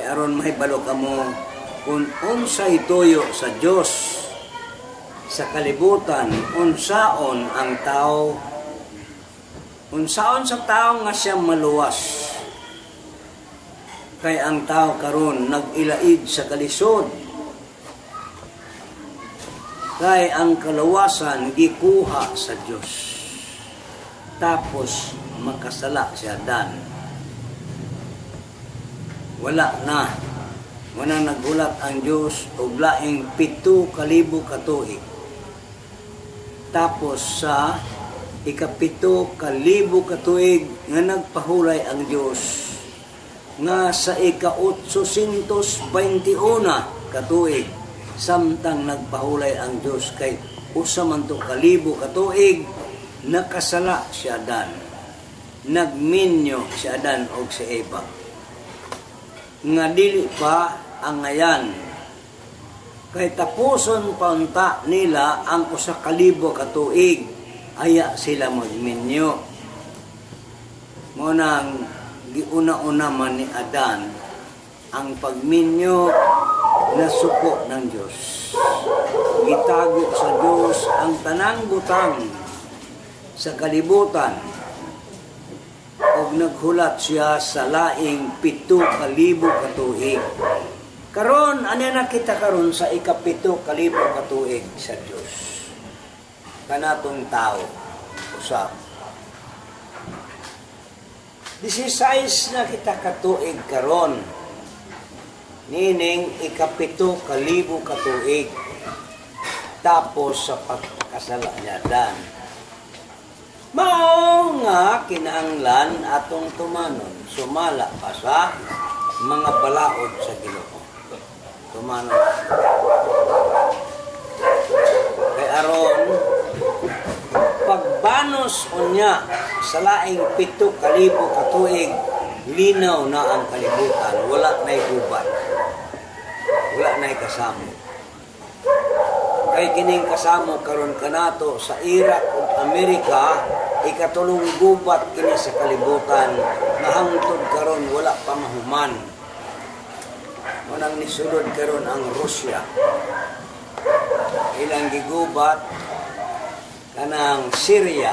Kay aron mahibalo kamo kung unsay tuyo sa Dios sa kalibutan, unsaon sa tao nga siya maluwas. Kay ang tao karon nag-ilaid sa kalisod. Kay ang kalawasan gikuha sa Dios. Tapos makasala si Adan. Wala na naghulat ang Dios og laing 7,000 ka tuig. Tapos sa ika-7,000 ka tuig nga nagpahulay ang Dios nga sa ika-821 ka tuig samtang nagpahulay ang Dios kay usa man to kalibo ka tuig nakasala si Adan. Nagminyo si Adan og si Eva. Nga dili pa ang ngayan. Kay tapuson paunta nila ang usa ka libo ka tuig, aya sila magminyo. Mo nang giuna-una man ni Adan ang pagminyo na suko ng Dios. Gitago sa Dios ang tanang butang sa kalibutan og naghulat siya sa laing 7,000 ka tuig. Karon ani na kita karon sa ika-7,000 ka tuig sa Dios. Kanatong tao usab. 16 na kita ka tuig karon. Nining ika-7,000 ka tuig. Tapos sa pagkasala niya Dan. Mao nga kinahanglan atong tumanon sumala pa sa mga balaod sa Ginoo. Tumanon. Kay aron pagbanos unya sa laing 7,000 ka tuig, linaw na ang kalibutan, wala na'y gubat. Wala na'y kasamo. Kay kining kasamo karon kanato sa Iraq ug Amerika, ikatulong gubat kini sa kalibutan na hangtod karon wala pa mahuman. Munang nisulod karon ang Russia. Ilang gigubat kanang Syria.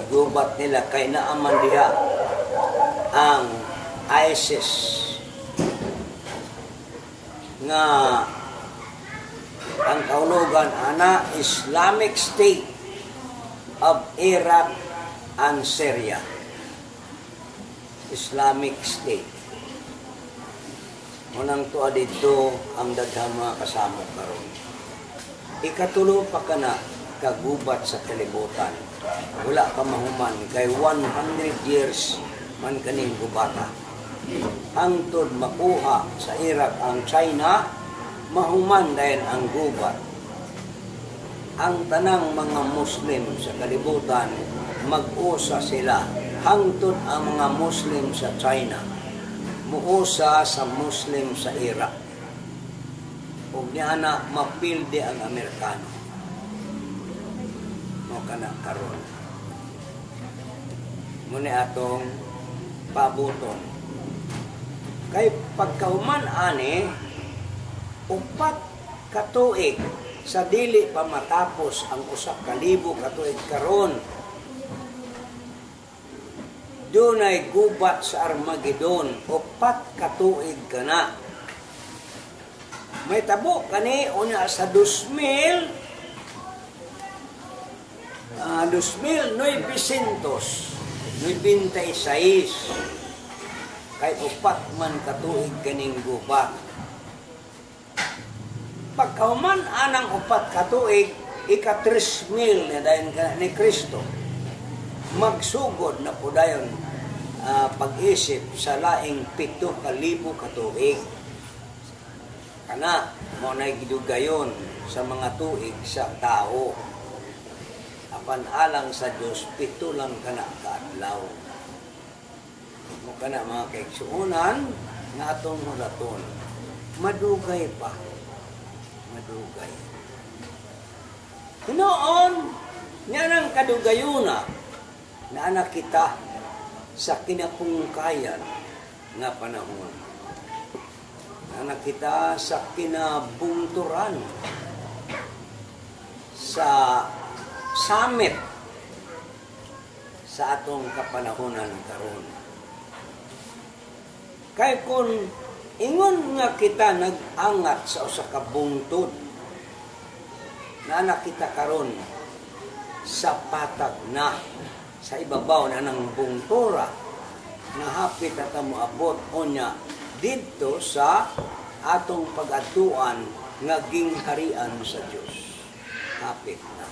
Gigubat nila kay naaman diha ang ISIS nga ang kahulugan ana Islamic State of Iraq and Syria. Islamic State. Munang tuwa dito ang daghang mga kasama karon. Ikatulo pa kana kagubat sa kalibutan. Wala pa mahuman kay 100 years man kaning gubata. Hangtod makuha sa Iraq ang China, mahuman dahil ang gubat. Ang tanang mga Muslim sa kalibutan, mag-usa sila. Hangtod ang mga Muslim sa China, muusa sa Muslim sa Iraq. Ug niya na mapildi ang Amerikano. Mo kana karon. Muna atong pabuton. Kay pagkahuman ani, 4 ka tuig sa dili pa matapos ang 1,000 ka tuig karon. Dunay gubat sa Armageddon, 4 ka tuig kana. May tabo kani unya sa 1996 kay 4 man katuig kaning gubat. Pagkahuman anang 4 katuig, ika-3,000 na dayon ni Kristo. Magsugod na po dayon pag-isip sa laing 7,000 katuig. Kana mo na gidugayon sa mga tuig sa tao. Apan alang sa Dios 7 lang kana kaadlaw. Mo kana mga kaigsuonan nga atong hulaton. Madugay pa. Madugay. Hinoon, nga nang kadugayuna na anak kita sa kinapungkayan nga panahon. Na nakita sa kinabungturan sa summit sa atong kapanahonan karon. Kay kung ingon nga kita nag-angat sa usa ka bungtod na nakita karon sa patag na sa ibabaw na ng bungtura na hapit at moabot unya didto sa atong pag-atuan nga gingharian sa Dios. Hapit na.